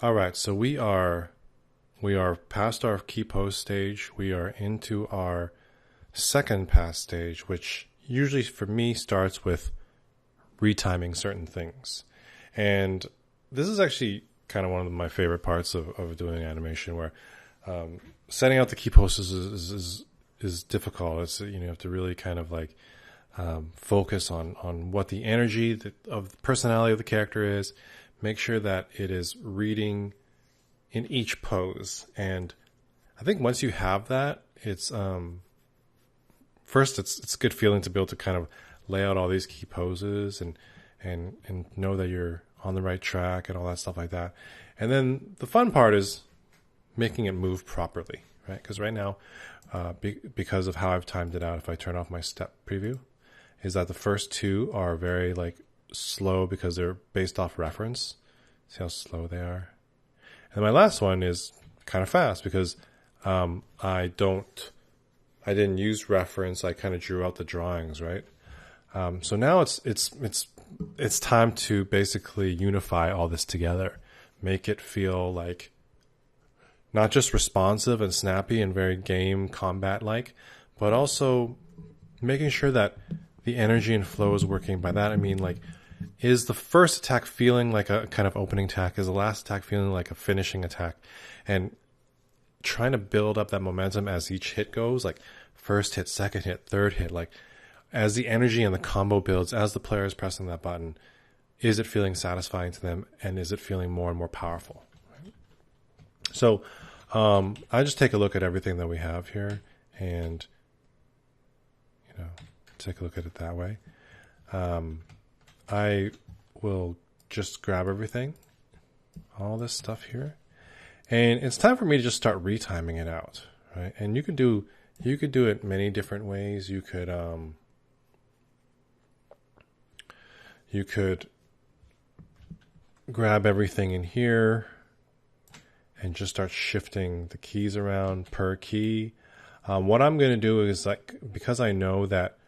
All right, so we are past our key post stage. We are into our second pass stage, which usually for me starts with retiming certain things. And this is actually kind of one of my favorite parts of doing animation, where setting out the key posts is difficult. It's you have to really kind of like focus on what the energy of the personality of the character is. Make sure that it is reading in each pose, and I think once you have that, it's first it's a good feeling to be able to kind of lay out all these key poses and know that you're on the right track and all that stuff like that. And then the fun part is making it move properly, right? Because right now, because of how I've timed it out, if I turn off my step preview, is that the first two are very like slow because they're based off reference. See how slow they are? And my last one is kind of fast because I didn't use reference. I kind of drew out the drawings, right? So now it's time to basically unify all this together, make it feel like not just responsive and snappy and very game combat like, but also making sure that the energy and flow is working. By that I mean, like, is the first attack feeling like a kind of opening attack? Is the last attack feeling like a finishing attack? And trying to build up that momentum as each hit goes, like first hit, second hit, third hit, like as the energy and the combo builds, as the player is pressing that button, is it feeling satisfying to them, and is it feeling more and more powerful? Right? So I just take a look at everything that we have here and take a look at it that way. I will just grab everything, all this stuff here, and it's time for me to just start retiming it out, right? And you could do it many different ways. You could grab everything in here and just start shifting the keys around per key. What I'm going to do is, like, because I know that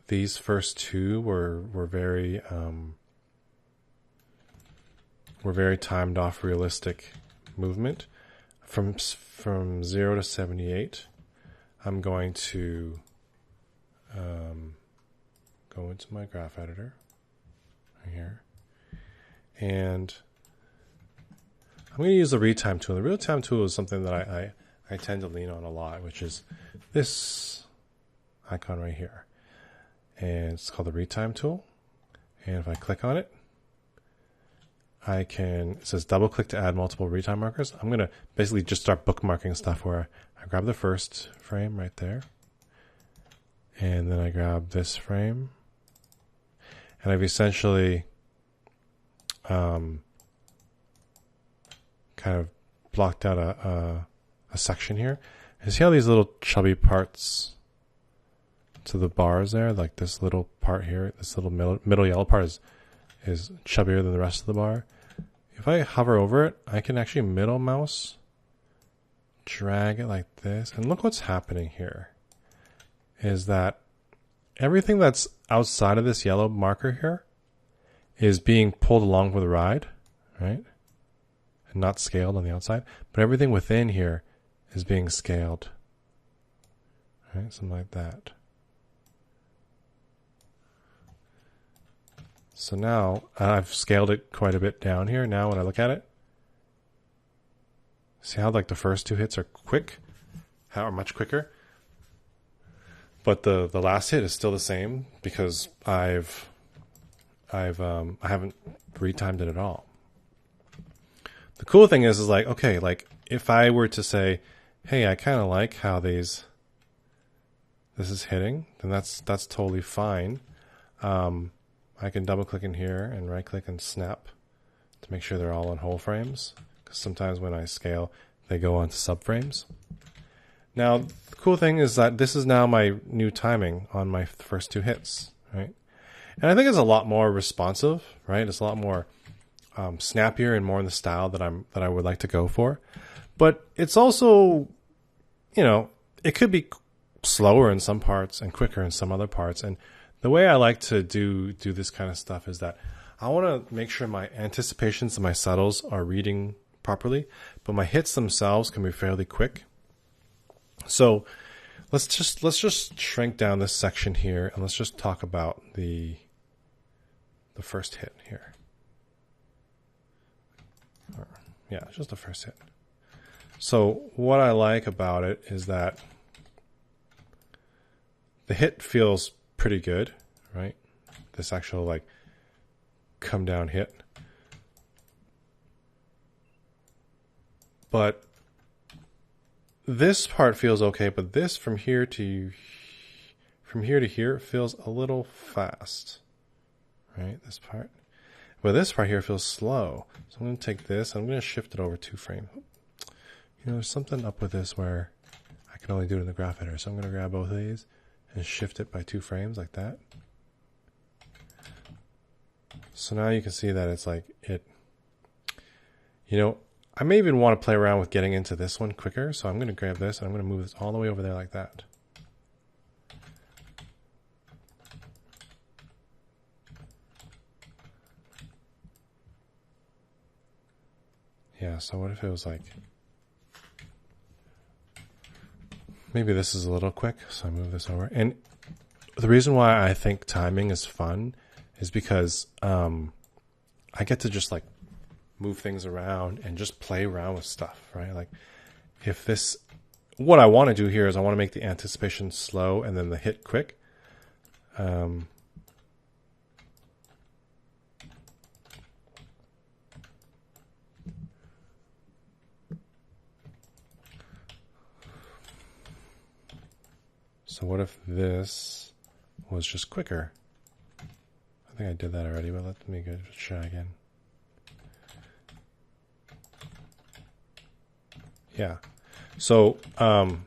these first two were very timed off realistic movement from 0 to 78. I'm going to go into my graph editor right here, and I'm going to use the retime tool. The retime tool is something that I tend to lean on a lot, which is this icon right here. And it's called the retime tool. And if I click on it, it says double click to add multiple retime markers. I'm going to basically just start bookmarking stuff where I grab the first frame right there. And then I grab this frame. And I've essentially kind of blocked out a section here. And see how these little chubby parts to the bars there, like this little part here, this little middle yellow part is chubbier than the rest of the bar. If I hover over it, I can actually middle mouse, drag it like this, and look what's happening here is that everything that's outside of this yellow marker here is being pulled along for the ride, right? And not scaled on the outside, but everything within here is being scaled, right? Something like that. So now I've scaled it quite a bit down here. Now when I look at it, see how like the first two hits are quick, how are much quicker, but the last hit is still the same because I haven't retimed it at all. The cool thing is like, okay, like if I were to say, hey, I kind of like how this is hitting, then that's totally fine. I can double click in here and right click and snap to make sure they're all on whole frames, because sometimes when I scale they go onto subframes. Now the cool thing is that this is now my new timing on my first two hits, right? And I think it's a lot more responsive, right? It's a lot more snappier and more in the style that I would like to go for. But it's also, it could be slower in some parts and quicker in some other parts. And the way I like to do this kind of stuff is that I want to make sure my anticipations and my settles are reading properly, but my hits themselves can be fairly quick. So let's just shrink down this section here, and let's just talk about the first hit here. Yeah, just the first hit. So what I like about it is that the hit feels pretty good, right? This actual like come down hit. But this part feels okay, but this from here to here feels a little fast, right? This part. But this part here feels slow. So I'm going to take this, I'm going to shift it over 2 frames. You know, there's something up with this where I can only do it in the graph editor. So I'm going to grab both of these and shift it by 2 frames like that. So now you can see that it's like you know, I may even want to play around with getting into this one quicker. So I'm going to grab this and I'm going to move this all the way over there like that. Yeah, so what if it was like, maybe this is a little quick, so I move this over. And the reason why I think timing is fun is because I get to just like move things around and just play around with stuff, right? Like if this, what I want to do here is I want to make the anticipation slow and then the hit quick. So what if this was just quicker? I think I did that already, but let me try again. Yeah. So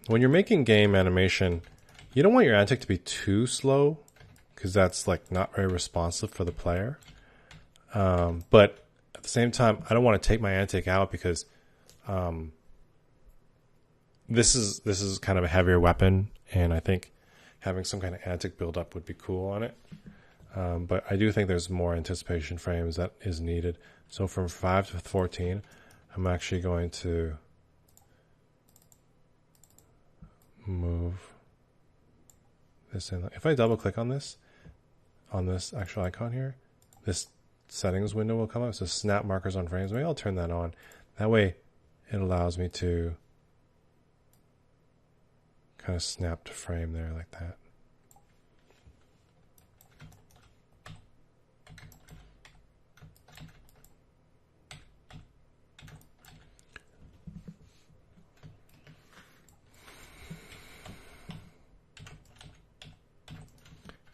when you're making game animation, you don't want your antic to be too slow because that's like not very responsive for the player. But at the same time, I don't want to take my antic out because this is kind of a heavier weapon, and I think having some kind of antic build-up would be cool on it. But I do think there's more anticipation frames that is needed. So from 5 to 14, I'm actually going to move this in. If I double-click on this actual icon here, this settings window will come up. So snap markers on frames. Maybe I'll turn that on. That way it allows me to kind of snap to frame there like that.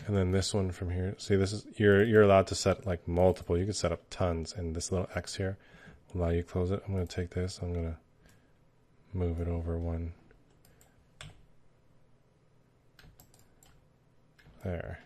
And then this one from here, see, this is you're allowed to set like multiple. You can set up tons, and this little X here will allow you to close it. I'm going to take this, I'm going to move it over one. There.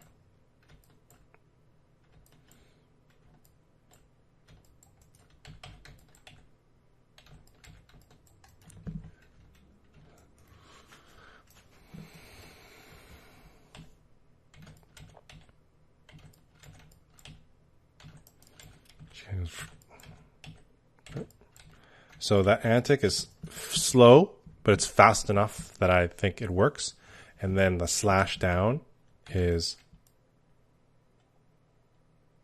So that antic is slow, but it's fast enough that I think it works. And then the slash down is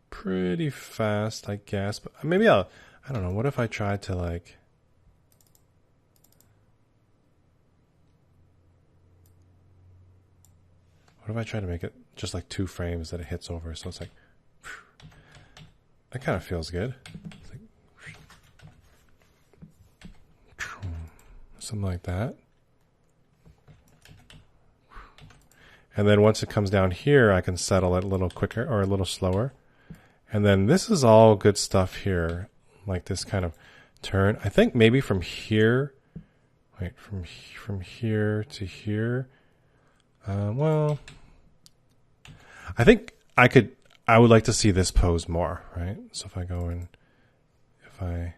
pretty fast, I guess. But maybe I don't know. What if I tried to like, what if I try to make it just like 2 frames that it hits over? So it's like, that kind of feels good. It's like, something like that. And then once it comes down here, I can settle it a little quicker or a little slower. And then this is all good stuff here, like this kind of turn. I think maybe from here, wait, from here to here. Well, I think I would like to see this pose more, right? So if I go in, if I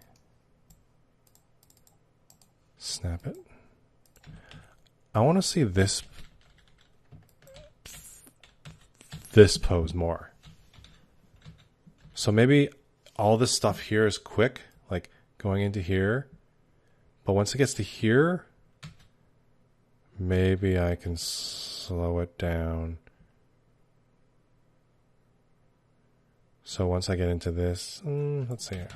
snap it, I want to see this pose more. So maybe all this stuff here is quick, like going into here. But once it gets to here, maybe I can slow it down. So once I get into this, let's see here.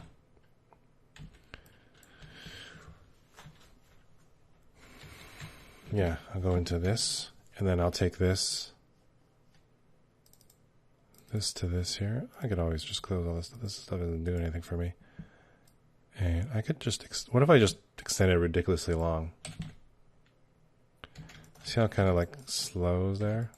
Yeah, I'll go into this, and then I'll take this to this here. I could always just close all this stuff. This stuff doesn't do anything for me. And I could just, what if I just extend it ridiculously long? See how it kind of like slows there?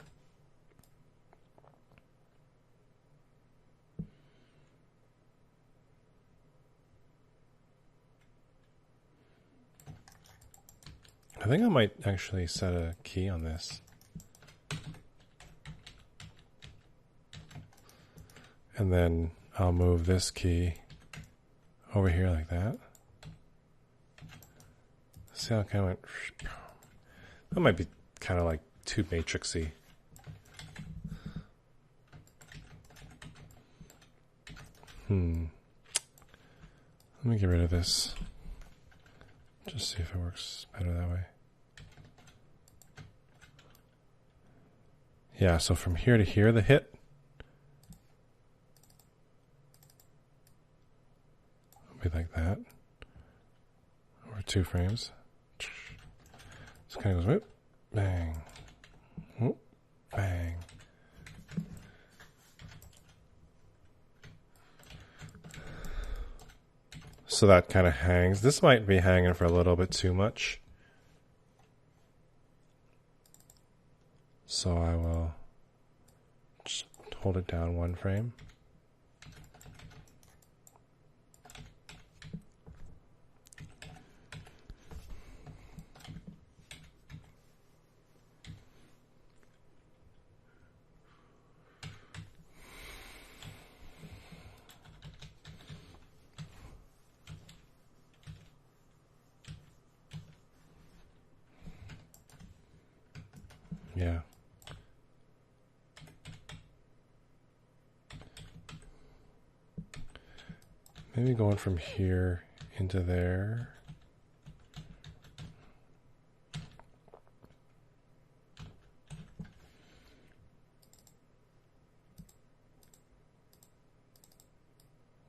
I think I might actually set a key on this. And then I'll move this key over here like that. See how it kind of went? That might be kind of like too matrixy. Let me get rid of this. Just see if it works better that way. Yeah, so from here to here, the hit. Be like that. Over 2 frames. This kind of goes whoop, bang, whoop, bang. So that kind of hangs. This might be hanging for a little bit too much. So I will just hold it down 1 frame. Yeah. Maybe going from here into there.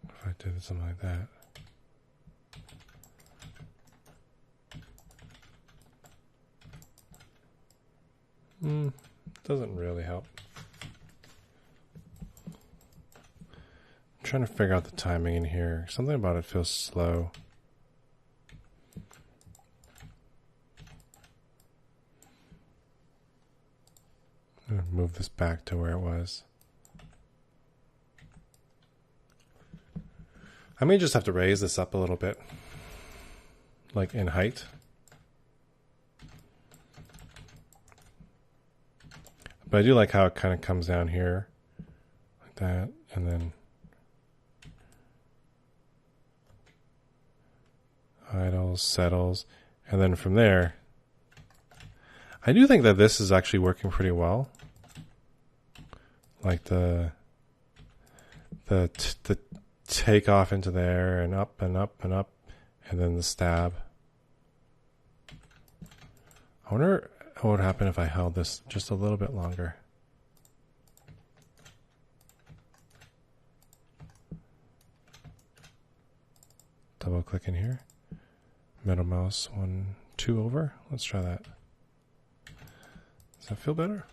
If I did something like that. Doesn't really help. I'm trying to figure out the timing in here. Something about it feels slow. I'm gonna move this back to where it was. I may just have to raise this up a little bit, like in height. But I do like how it kind of comes down here like that, and then idles, settles, and then from there, I do think that this is actually working pretty well. Like the take off into there and up and up and up, and then the stab. I wonder what would happen if I held this just a little bit longer. Double click in here. Middle mouse 1, 2 over. Let's try that. Does that feel better?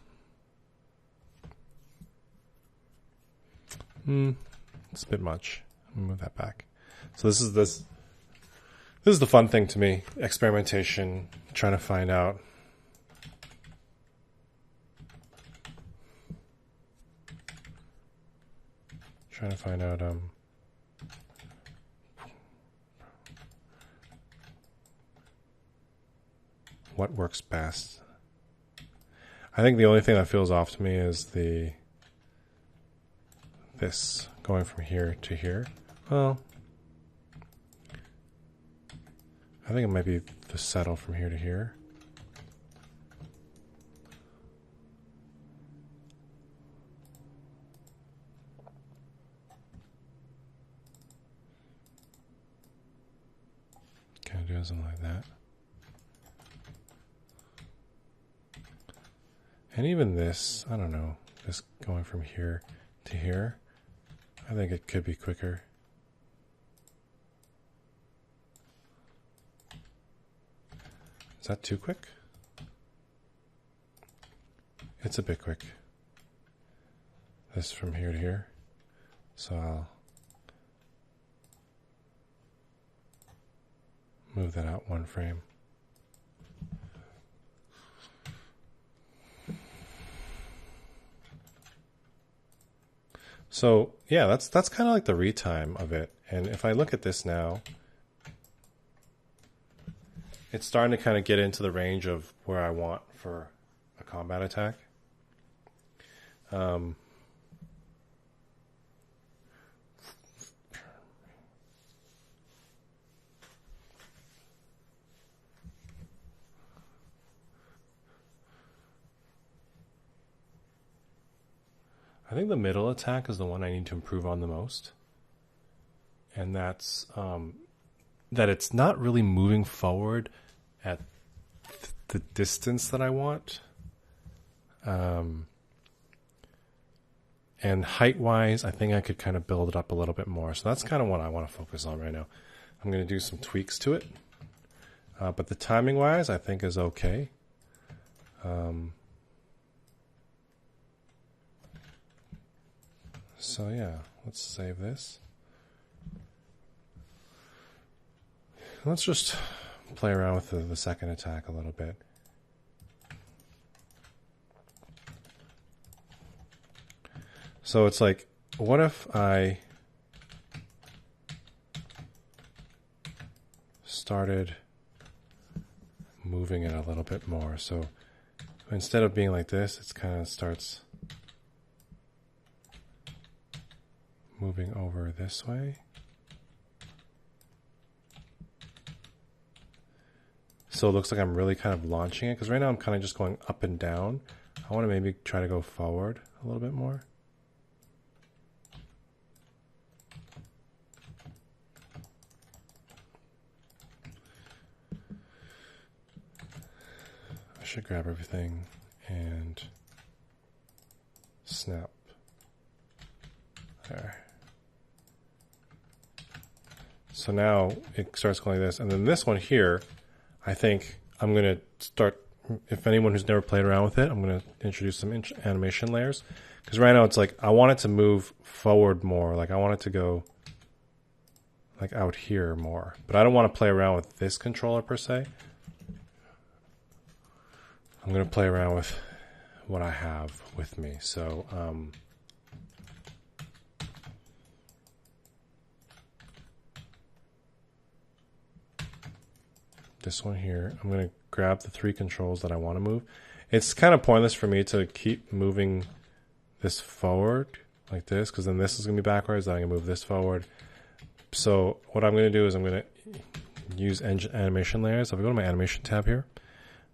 It's a bit much. I'm gonna move that back. So this is the fun thing to me. Experimentation, trying to find out what works best. I think the only thing that feels off to me is this going from here to here. Well, I think it might be the settle from here to here. do something like that. And even this, I don't know, just going from here to here, I think it could be quicker. Is that too quick? It's a bit quick. This from here to here. So I'll move that out one frame. So yeah, that's kind of like the retime of it. And if I look at this now, it's starting to kind of get into the range of where I want for a combat attack. I think the middle attack is the one I need to improve on the most. And that's that it's not really moving forward at the distance that I want. And height-wise, I think I could kind of build it up a little bit more. So that's kind of what I want to focus on right now. I'm going to do some tweaks to it. But the timing-wise, I think is okay. So yeah, let's save this. Let's just play around with the second attack a little bit. So it's like, what if I started moving it a little bit more? So instead of being like this, it's kind of starts moving over this way. So it looks like I'm really kind of launching it, because right now I'm kind of just going up and down. I want to maybe try to go forward a little bit more. I should grab everything and snap. There. So now it starts going like this. And then this one here, I think I'm going to start, if anyone who's never played around with it, I'm going to introduce some animation layers. Because right now it's like, I want it to move forward more. Like I want it to go like out here more. But I don't want to play around with this controller per se. I'm going to play around with what I have with me. So, this one here, I'm going to grab the 3 controls that I want to move. It's kind of pointless for me to keep moving this forward like this, because then this is going to be backwards, then I'm going to move this forward. So what I'm going to do is I'm going to use animation layers. If I go to my animation tab here,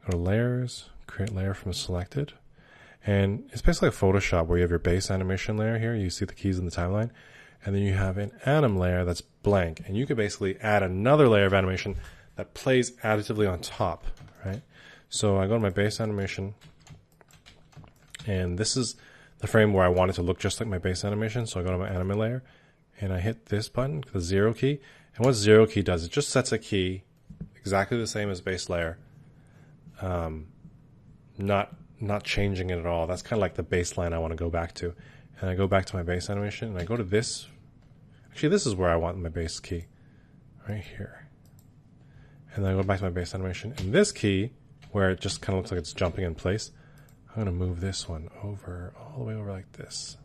go to layers, create layer from selected. And it's basically like Photoshop where you have your base animation layer here. You see the keys in the timeline. And then you have an anim layer that's blank. And you could basically add another layer of animation that plays additively on top, right? So I go to my base animation, and this is the frame where I want it to look just like my base animation. So I go to my anime layer, and I hit this button, the 0 key. And what 0 key does, it just sets a key exactly the same as base layer, not changing it at all. That's kind of like the baseline I want to go back to. And I go back to my base animation, and I go to this. Actually, this is where I want my base key, right here. And then I go back to my base animation. And this key, where it just kind of looks like it's jumping in place, I'm going to move this one over, all the way over like this.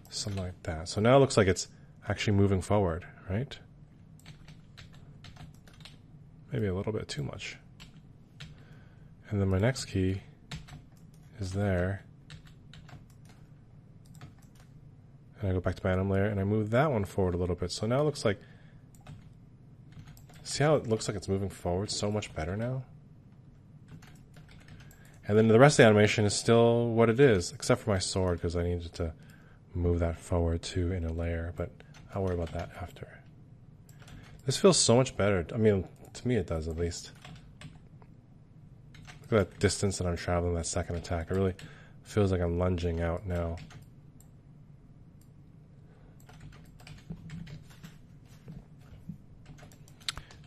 Something like that. So now it looks like it's actually moving forward, right? Maybe a little bit too much. And then my next key is there. And I go back to my anim layer, and I move that one forward a little bit. So now it looks like, see how it looks like it's moving forward so much better now? And then the rest of the animation is still what it is, except for my sword, because I needed to move that forward too in a layer, but I'll worry about that after. This feels so much better. I mean, to me it does at least. Look at that distance that I'm traveling that second attack. It really feels like I'm lunging out now.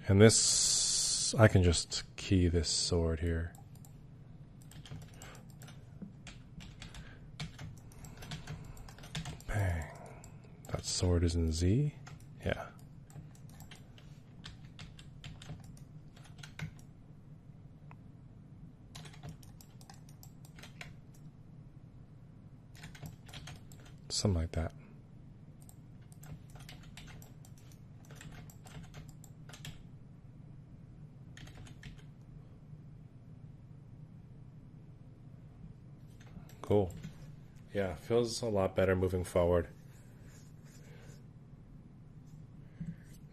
And this, I can just key this sword here. Bang. That sword is in Z? Yeah. Something like that. Cool. Yeah, feels a lot better moving forward.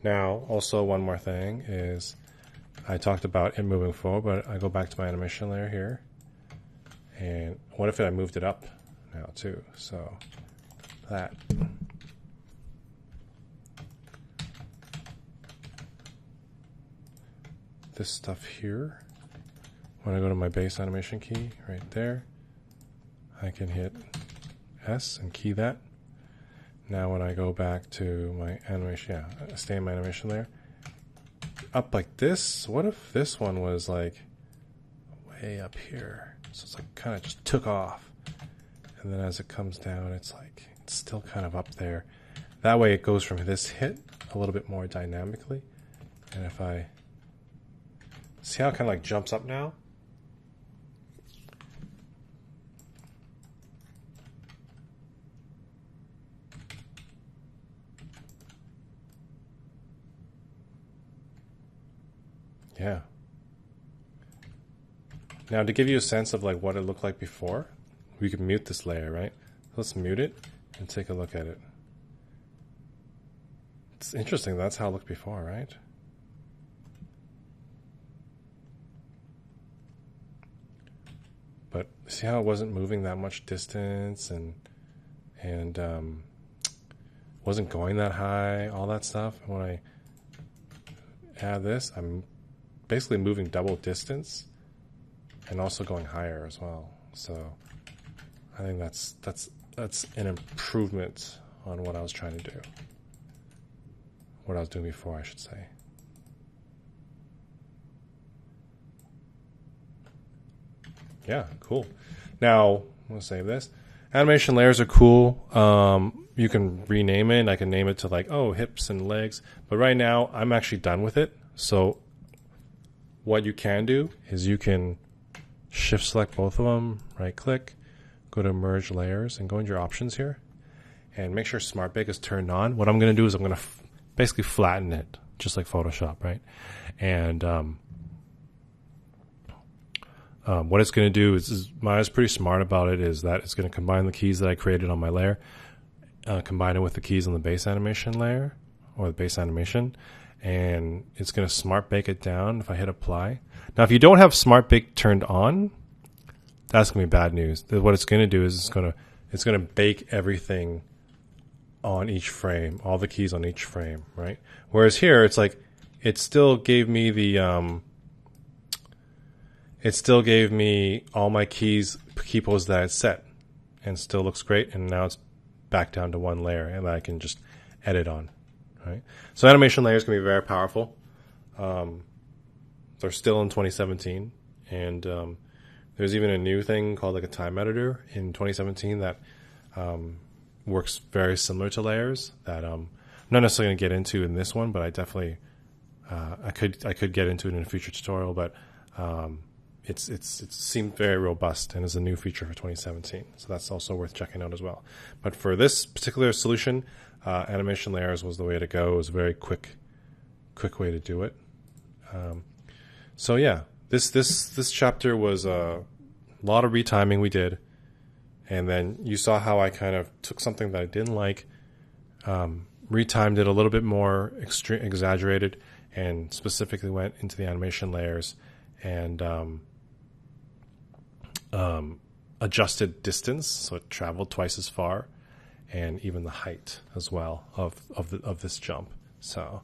Now, also one more thing is I talked about it moving forward, but I go back to my animation layer here. And what if I moved it up now too? So that. This stuff here, when I go to my base animation key right there, I can hit S and key that. Now when I go back to my animation, yeah, stay in my animation layer, up like this. What if this one was like way up here? So it's like kind of just took off. And then as it comes down, it's like, it's still kind of up there. That way it goes from this hit a little bit more dynamically. And if I, see how it kind of like jumps up now? Yeah. Now to give you a sense of like what it looked like before, we could mute this layer, right? Let's mute it and take a look at it. It's interesting, that's how it looked before, right? But see how it wasn't moving that much distance and wasn't going that high, all that stuff. And when I add this, I'm basically moving double distance and also going higher as well. So I think that's an improvement on what I was trying to do. What I was doing before, I should say. Yeah, cool. Now, I'm going to save this. Animation layers are cool. You can rename it. I can name it to like, oh, hips and legs. But right now, I'm actually done with it. So what you can do is you can shift select both of them, right click, go to merge layers and go into your options here and make sure Smart Bake is turned on. What I'm going to do is I'm going to basically flatten it just like Photoshop, right? And what it's going to do is Maya's pretty smart about it, is that it's going to combine the keys that I created on my layer, combine it with the keys on the base animation layer or the base animation, and it's going to Smart Bake it down if I hit apply. Now, if you don't have Smart Bake turned on, that's going to be bad news. What it's going to do is it's going to bake everything on each frame, all the keys on each frame, right? Whereas here, it's like it still gave me the it still gave me all my key poses that I set, and still looks great. And now it's back down to one layer, and I can just edit on. Right? So animation layers can be very powerful. They're still in 2017, and there's even a new thing called like a time editor in 2017 that works very similar to layers. That I'm not necessarily going to get into in this one, but I definitely I could get into it in a future tutorial. But it seemed very robust and is a new feature for 2017, so that's also worth checking out as well. But for this particular solution, animation layers was the way to go. It was a very quick way to do it. So yeah, this chapter was a lot of retiming we did, and then you saw how I kind of took something that I didn't like, retimed it a little bit more exaggerated, and specifically went into the animation layers and adjusted distance, so it traveled twice as far, and even the height as well of this jump. So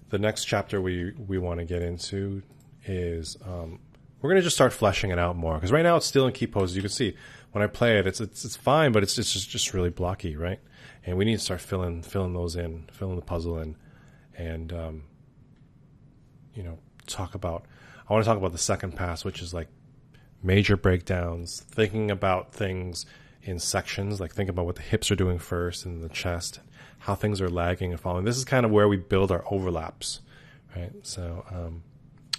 The next chapter we want to get into is we're going to just start fleshing it out more, because right now it's still in key poses. You can see when I play it, it's fine, but it's just really blocky, right? And we need to start filling those in, filling the puzzle in, and you know, I want to talk about the second pass, which is like major breakdowns, thinking about things in sections, like think about what the hips are doing first and the chest, how things are lagging and following. This is kind of where we build our overlaps, right? So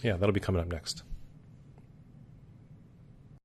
yeah, that'll be coming up next.